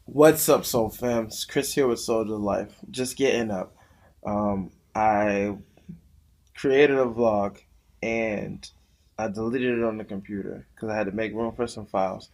What's up, Soul Fam? It's Chris here with Soldier Life. Just getting up. I created a vlog and I deleted it on the computer because I had to make room for some files,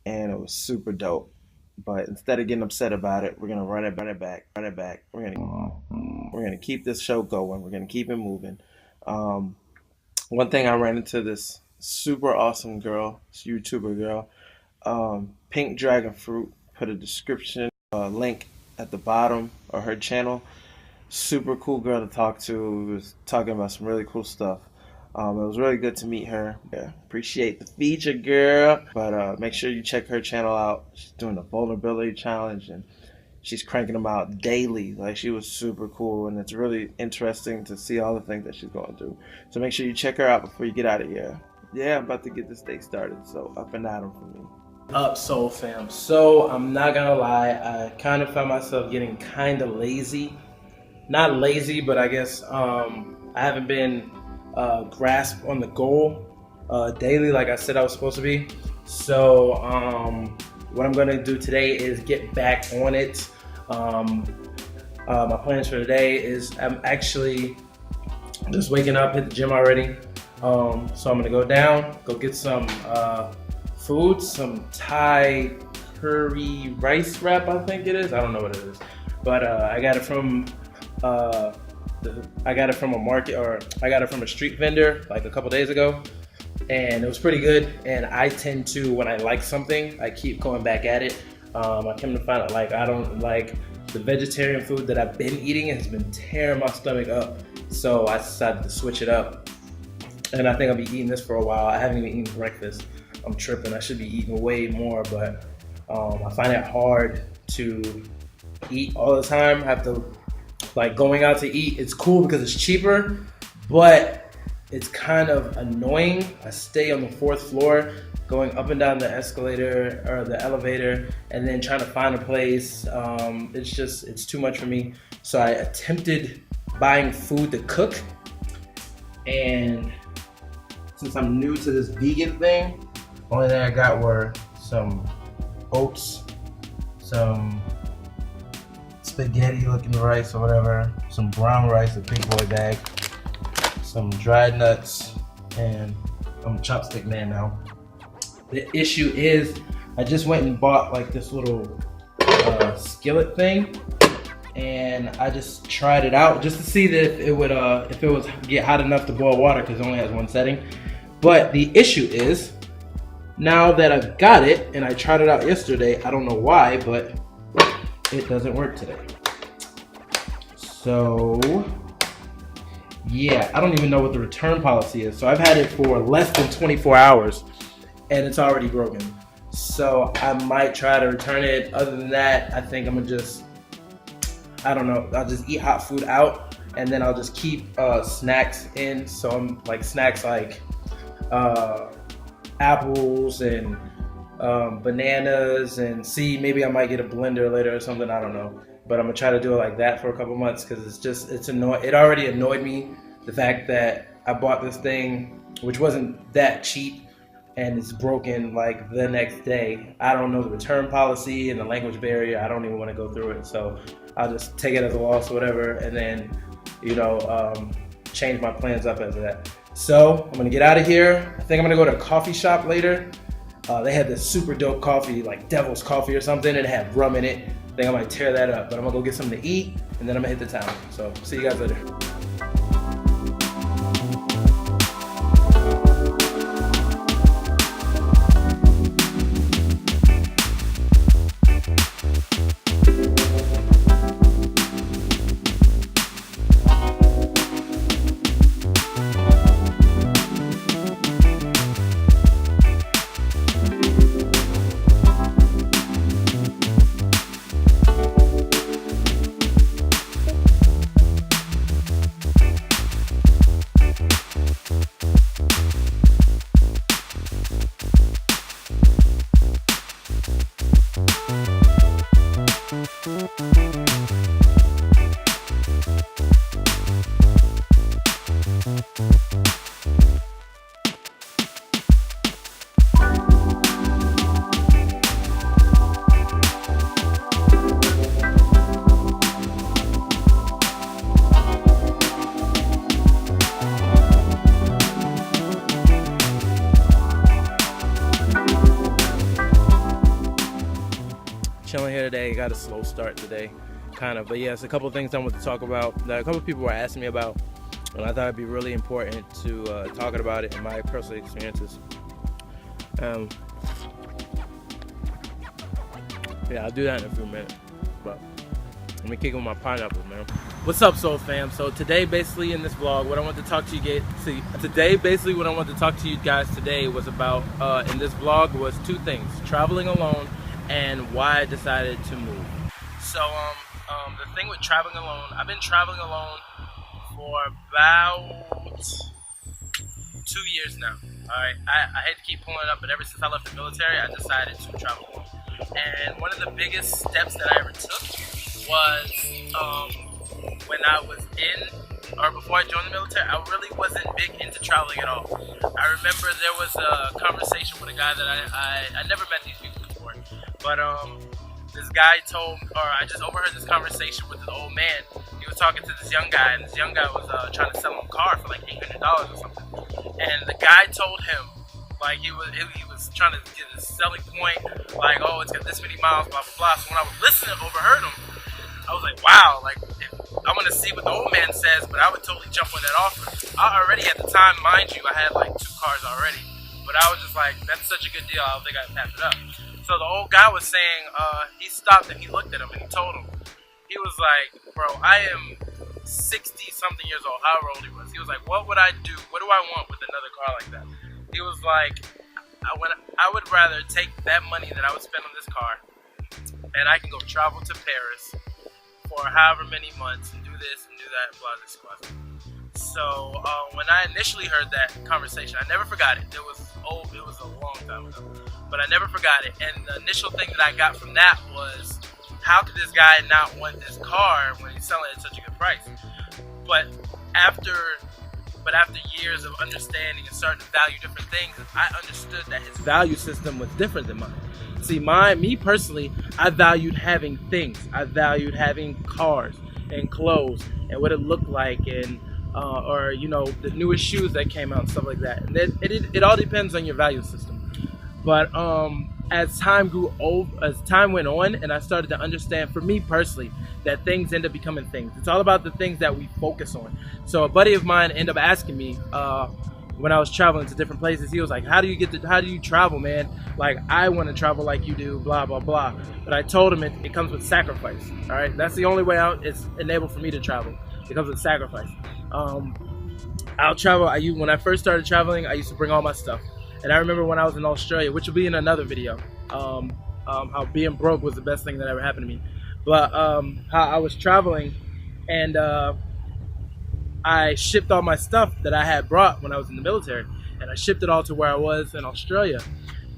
and it was super dope. But instead of getting upset about it, we're gonna run it back. We're gonna keep this show going. We're gonna keep it moving. Um, One thing I ran into this super awesome girl, this YouTuber girl, Pink Dragon Fruit. Put a description link at the bottom of her channel. Super cool girl to talk to. We was talking about some really cool stuff. It was really good to meet her. Yeah, appreciate the feature, girl. But make sure you check her channel out. She's doing the vulnerability challenge and she's cranking them out daily. Like, she was super cool, and it's really interesting to see all the things that she's going through. So make sure you check her out before you get out of here. Yeah, I'm about to get this day started. So up and at 'em for me. Up, Soul Fam. So I'm not gonna lie, I kind of found myself getting kind of lazy. Not lazy, but I guess I haven't been grasped on the goal daily like I said I was supposed to be. So what I'm gonna do today is get back on it. My plans for today is I'm actually just waking up, hit the gym already. So I'm gonna go down, go get some food, some Thai curry rice wrap, I think it is. I don't know what it is, but I got it from a market, or I got it from a street vendor like a couple days ago, and it was pretty good. And I tend to, when I like something, I keep going back at it. I come to find out, like, I don't like the vegetarian food that I've been eating. It has been tearing my stomach up, so I decided to switch it up. And I think I'll be eating this for a while. I haven't even eaten breakfast. I'm tripping. I should be eating way more, but I find it hard to eat all the time. I have to, like, going out to eat, it's cool because it's cheaper, but it's kind of annoying. I stay on the fourth floor, going up and down the escalator or the elevator, and then trying to find a place. It's too much for me. So I attempted buying food to cook, and since I'm new to this vegan thing, only thing I got were some oats, some spaghetti looking rice or whatever, some brown rice, a big boy bag, some dried nuts, and I'm a chopstick man now. The issue is I just went and bought like this little skillet thing, and I just tried it out just to see that if it was get hot enough to boil water, because it only has one setting. But the issue is, now that I've got it and I tried it out yesterday, I don't know why, but it doesn't work today. So yeah, I don't even know what the return policy is. So I've had it for less than 24 hours and it's already broken. So I might try to return it. Other than that, I think I'm gonna just, I don't know, I'll just eat hot food out, and then I'll just keep snacks in. So I'm like snacks like apples and bananas, and maybe I might get a blender later or something, I don't know. But I'm gonna try to do it like that for a couple months, because it's annoying. It already annoyed me, the fact that I bought this thing, which wasn't that cheap, and it's broken like the next day. I don't know the return policy and the language barrier. I don't even want to go through it. So I'll just take it as a loss or whatever, and then, change my plans up as that. So I'm gonna get out of here. I think I'm gonna go to a coffee shop later. They had this super dope coffee, like Devil's Coffee or something, and it had rum in it. I think I might tear that up, but I'm gonna go get something to eat, and then I'm gonna hit the town. So see you guys later. chilling here today. Got a slow start today, kind of. But yeah, it's a couple of things I want to talk about that a couple of people were asking me about, and I thought it'd be really important to talking about it in my personal experiences. Yeah, I'll do that in a few minutes, but let me kick with my pineapple, man. What's up, Soul Fam? So today, basically in this vlog, what I want to talk to you guys. What I want to talk to you guys today was about in this vlog was two things: traveling alone and why I decided to move. So the thing with traveling alone, I've been traveling alone for about 2 years now. All right, I hate to keep pulling it up, but ever since I left the military, I decided to travel alone. And one of the biggest steps that I ever took was when I was before I joined the military, I really wasn't big into traveling at all. I remember there was a conversation with a guy that I never met these people before, but this guy I just overheard this conversation with this old man. He was talking to this young guy, and this young guy was trying to sell him a car for like $800 or something. And the guy told him, like he was trying to get a selling point, like, oh, it's got this many miles, blah blah blah. So when I was listening, overheard him, I was like, wow, like I want to see what the old man says, but I would totally jump on that offer. I already at the time, mind you, I had like 2 cars already, but I was just like, that's such a good deal, I don't think I'd pass it up. So the old guy was saying, he stopped and he looked at him and he told him, he was like, bro, I am 60 something years old, however old he was. He was like, what would I do? What do I want with another car like that? He was like, I would rather take that money that I would spend on this car and I can go travel to Paris for however many months and do this and do that, blah, this, blah. So when I initially heard that conversation, I never forgot it. It was a long time ago, but I never forgot it. And the initial thing that I got from that was, how could this guy not want this car when he's selling it at such a good price? But after years of understanding and starting to value different things, I understood that his value system was different than mine. See, me personally, I valued having things. I valued having cars and clothes and what it looked like, and or the newest shoes that came out and stuff like that. And it all depends on your value system. But as time went on, and I started to understand, for me personally, that things end up becoming things. It's all about the things that we focus on. So a buddy of mine ended up asking me when I was traveling to different places. He was like, how do you travel, man? Like, I want to travel like you do, blah blah blah. But I told him it comes with sacrifice. All right, that's the only way out. It's enabled for me to travel. It comes with sacrifice. I'll travel. When I first started traveling, I used to bring all my stuff. And I remember when I was in Australia, which will be in another video, how being broke was the best thing that ever happened to me. But how I was traveling, and I shipped all my stuff that I had brought when I was in the military, and I shipped it all to where I was in Australia.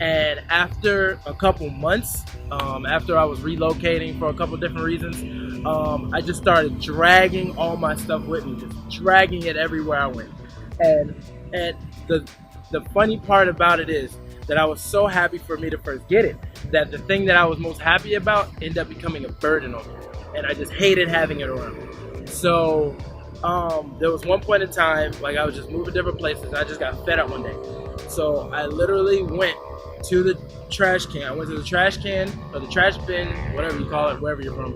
And after a couple months, after I was relocating for a couple different reasons, I just started dragging all my stuff with me, just dragging it everywhere I went. And the funny part about it is that I was so happy for me to first get it, that the thing that I was most happy about ended up becoming a burden on me, and I just hated having it around. So there was one point in time, like, I was just moving different places, and I just got fed up one day. So I literally went to the trash can. I went to the trash can, or the trash bin, whatever you call it, wherever you're from,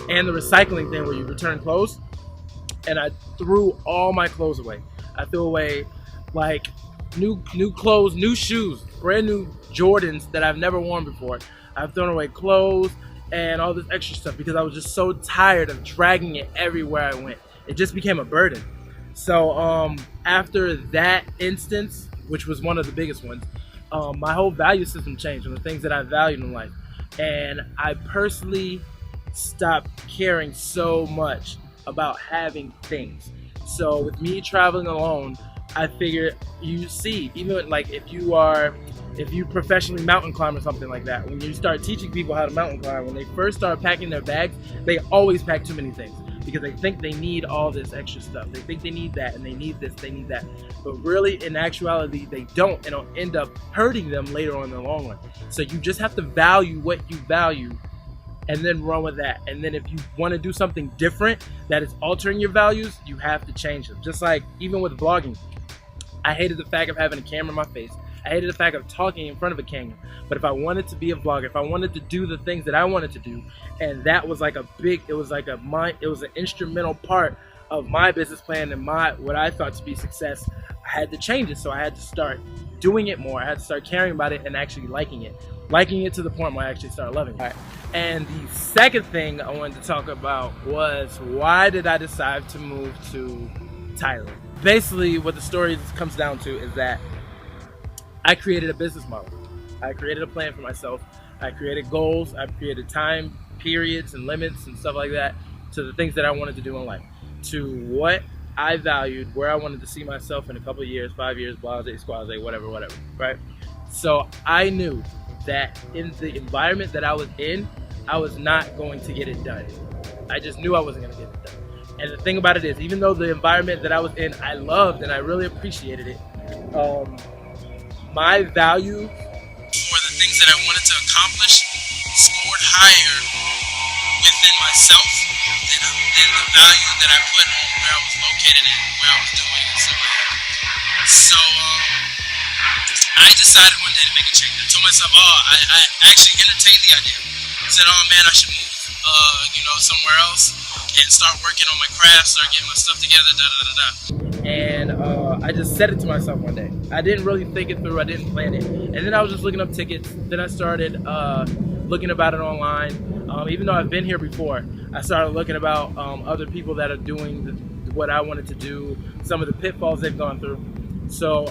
and the recycling thing where you return clothes, and I threw all my clothes away. I threw away like new clothes, new shoes, brand new Jordans that I've never worn before. I've thrown away clothes and all this extra stuff because I was just so tired of dragging it everywhere I went. It just became a burden. So after that instance, which was one of the biggest ones, my whole value system changed on the things that I valued in life. And I personally stopped caring so much about having things. So with me traveling alone, I figured, you see, even like if you professionally mountain climb or something like that, when you start teaching people how to mountain climb, when they first start packing their bags, they always pack too many things because they think they need all this extra stuff. They think they need that, and they need this, they need that. But really, in actuality, they don't, and it'll end up hurting them later on in the long run. So you just have to value what you value and then run with that. And then if you want to do something different that is altering your values, you have to change them. Just like even with vlogging, I hated the fact of having a camera in my face. I hated the fact of talking in front of a camera. But if I wanted to be a vlogger, if I wanted to do the things that I wanted to do, and that was like it was an instrumental part of my business plan and what I thought to be success, I had to change it. So I had to start doing it more. I had to start caring about it and actually liking it to the point where I actually started loving it. Right. And the second thing I wanted to talk about was, why did I decide to move to Thailand? Basically, what the story comes down to is that I created a business model. I created a plan for myself. I created goals. I created time periods and limits and stuff like that to the things that I wanted to do in life, to what I valued, where I wanted to see myself in a couple of years, 5 years, blase, squaze, whatever, right? So I knew that in the environment that I was in, I was not going to get it done. I just knew I wasn't going to get it done. And the thing about it is, even though the environment that I was in, I loved and I really appreciated it, my value for the things that I wanted to accomplish scored higher within myself than the value that I put on where I was located and where I was doing and stuff like that. So I decided one day to make a change. I told myself, I actually entertained the idea. I said, oh man, I should move, somewhere else and start working on my craft, start getting my stuff together, And I just said it to myself one day. I didn't really think it through. I didn't plan it. And then I was just looking up tickets. Then I started looking about it online. Even though I've been here before, I started looking about other people that are doing what I wanted to do, some of the pitfalls they've gone through. So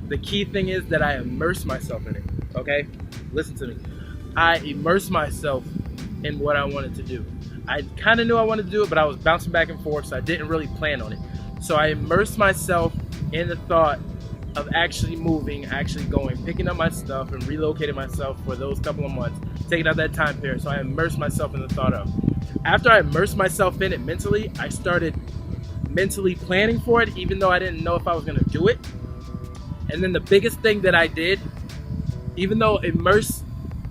the key thing is that I immerse myself in it, okay? Listen to me. I immerse myself in what I wanted to do. I kind of knew I wanted to do it, but I was bouncing back and forth, so I didn't really plan on it. So I immersed myself in the thought of actually moving, actually going, picking up my stuff and relocating myself for those couple of months, taking out that time period. So I immersed myself in the thought of. After I immersed myself in it mentally, I started mentally planning for it, even though I didn't know if I was gonna do it. And then the biggest thing that I did, even though immerse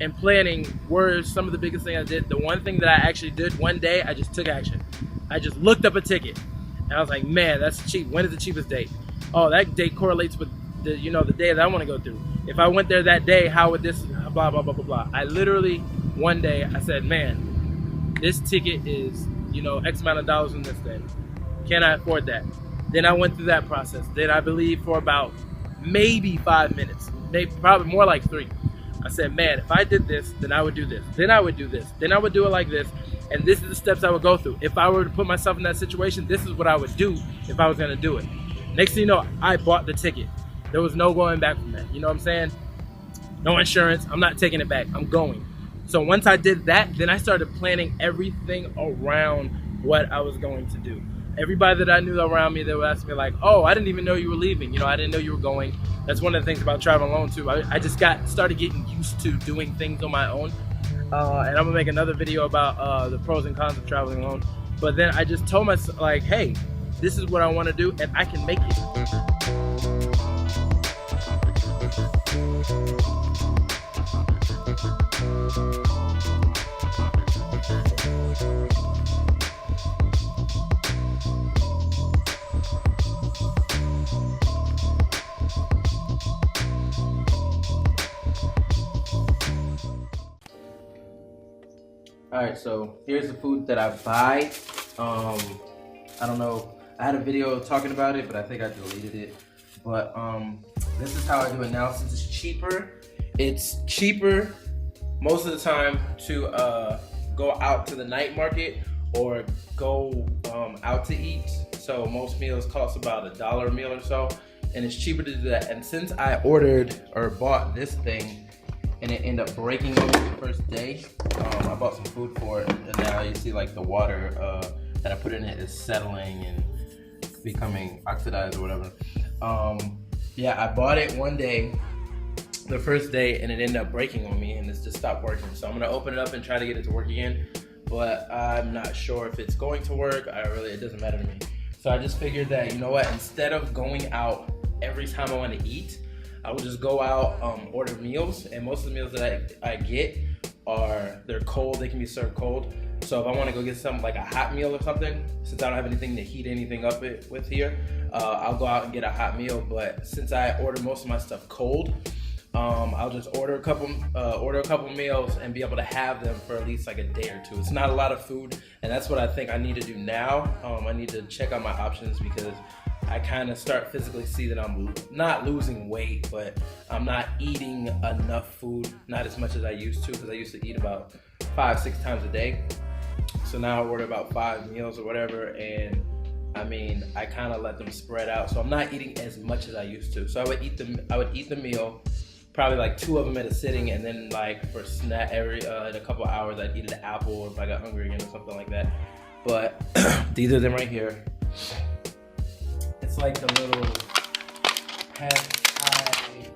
and planning were some of the biggest things I did, the one thing that I actually did one day, I just took action. I just looked up a ticket and I was like, man, that's cheap. When is the cheapest date? Oh, that date correlates with the day that I want to go through. If I went there that day, how would this blah, blah, blah, blah, blah. I literally, one day, I said, man, this ticket is, X amount of dollars in this thing. Can I afford that? Then I went through that process. Then I believe for about maybe 5 minutes, probably more like 3. I said, man, if I did this, then I would do this. Then I would do this. Then I would do it like this. And this is the steps I would go through. If I were to put myself in that situation, this is what I would do if I was going to do it. Next thing you know, I bought the ticket. There was no going back from that. You know what I'm saying? No insurance. I'm not taking it back. I'm going. So once I did that, then I started planning everything around what I was going to do. Everybody that I knew around me, they would ask me like, oh, I didn't even know you were leaving. I didn't know you were going. That's one of the things about traveling alone too. I just started getting used to doing things on my own. And I'm gonna make another video about the pros and cons of traveling alone. But then I just told myself like, hey, this is what I want to do and I can make it. Alright, so here's the food that I buy. I don't know, I had a video talking about it, but I think I deleted it. But this is how I do it now. Since it's cheaper most of the time to go out to the night market or go out to eat. So most meals cost about $1 a meal or so, and it's cheaper to do that. And since I ordered or bought this thing and it ended up breaking on me the first day, I bought some food for it, and now you see like the water that I put in it is settling and becoming oxidized or whatever. Yeah, I bought it one day, the first day, and it ended up breaking on me and it's just stopped working. So I'm gonna open it up and try to get it to work again, but I'm not sure if it's going to work. It doesn't matter to me. So I just figured that, you know what, instead of going out every time I want to eat, I will just go out, order meals, and most of the meals that I get they're cold. They can be served cold. So if I want to go get something like a hot meal or something, since I don't have anything to heat anything up with here, I'll go out and get a hot meal. But since I order most of my stuff cold, I'll just order a couple meals and be able to have them for at least like a day or two. It's not a lot of food, and that's what I think I need to do now. I need to check out my options because I kind of start physically see that I'm not losing weight, but I'm not eating enough food, not as much as I used to, because I used to eat about 5-6 times a day. So now I order about 5 meals or whatever, and I mean, I kind of let them spread out. So I'm not eating as much as I used to. So I would eat the meal, probably like 2 of them at a sitting, and then like for snack in a couple of hours I'd eat an apple if I got hungry again or something like that. But these are them right here. It's like the little half-pie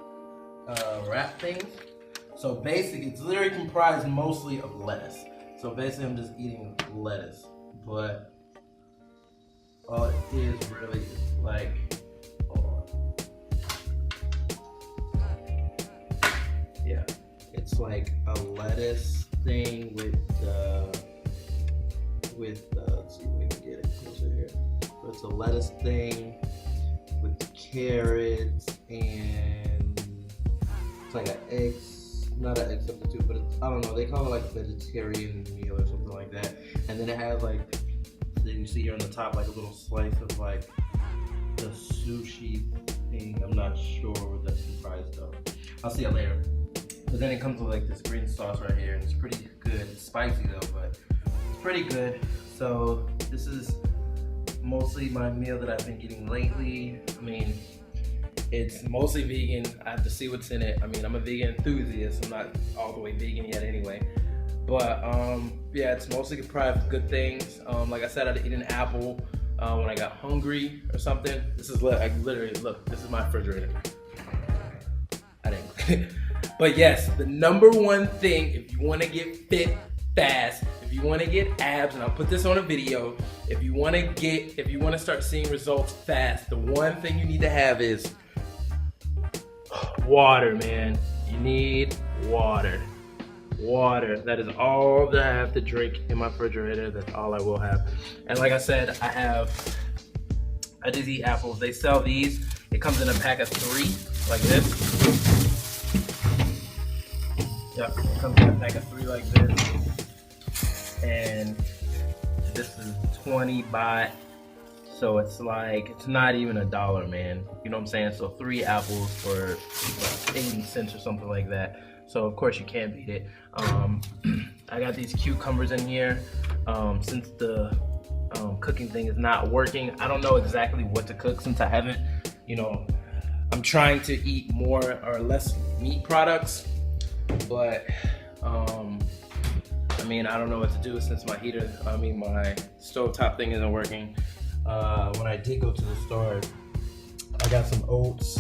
wrap things. So basically, it's literally comprised mostly of lettuce. So basically, I'm just eating lettuce, but all it is really like, yeah, it's like a lettuce thing let's see if we can get it closer here. So it's a lettuce thing with carrots, and it's like an eggs, not an egg substitute, but it's, I don't know, they call it like a vegetarian meal or something like that. And then it has like, so you see here on the top, like a little slice of like the sushi thing. I'm not sure what that's comprised of. I'll see it later. But then it comes with like this green sauce right here, and it's pretty good. It's spicy though, but it's pretty good. So this is mostly my meal that I've been getting lately. I mean, it's mostly vegan. I have to see what's in it. I mean, I'm a vegan enthusiast. I'm not all the way vegan yet anyway. But yeah, it's mostly comprised of good things. Like I said, I'd eat an apple when I got hungry or something. This is literally, look, this is my refrigerator. I didn't. But yes, the number one thing, if you want to get fit fast, if you want to get abs, and I'll put this on a video, if you want to start seeing results fast, the one thing you need to have is water, man. You need water. Water. That is all that I have to drink in my refrigerator. That's all I will have. And like I said, I just eat apples. They sell these. It comes in a pack of 3, like this. Yep, it comes in a pack of 3 like this. And this is 20 baht. So it's like, it's not even $1, man. You know what I'm saying? So 3 apples for like 80 cents or something like that. So of course you can't beat it. I got these cucumbers in here. Since the cooking thing is not working, I don't know exactly what to cook since I haven't, I'm trying to eat more or less meat products, but I mean, I don't know what to do since my my stovetop thing isn't working. When I did go to the store, I got some oats,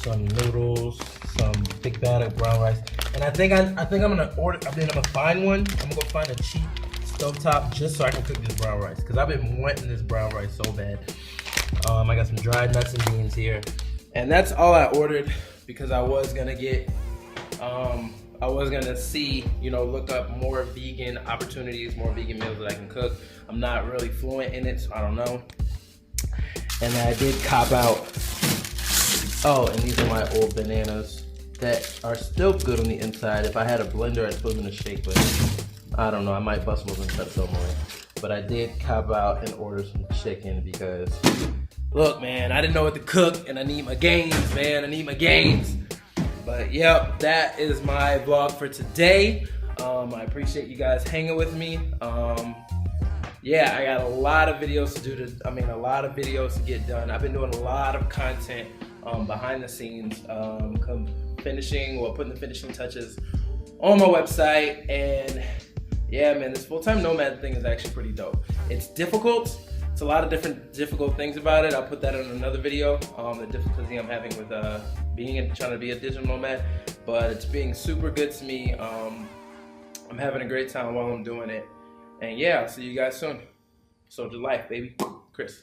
some noodles, some big bag of brown rice, and I think I'm gonna find one. I'm gonna go find a cheap stovetop just so I can cook this brown rice, because I've been wanting this brown rice so bad. I got some dried nuts and beans here, and that's all I ordered because I was gonna get look up more vegan opportunities, more vegan meals that I can cook. I'm not really fluent in it, so I don't know. And I did cop out. Oh, and these are my old bananas that are still good on the inside. If I had a blender, I'd put them in a shake, but I don't know. I might bust them open and try to throw them away. But I did cop out and order some chicken because, look, man, I didn't know what to cook, and I need my gains, man. I need my gains. But yep, that is my vlog for today. I appreciate you guys hanging with me. Yeah, I got a lot of videos a lot of videos to get done. I've been doing a lot of content behind the scenes, putting the finishing touches on my website. And yeah, man, this full-time nomad thing is actually pretty dope. It's difficult. It's a lot of difficult things about it. I'll put that in another video, the difficulty I'm having with trying to be a digital nomad, but it's being super good to me. I'm having a great time while I'm doing it. And yeah, I'll see you guys soon. Soldier life, baby. Chris.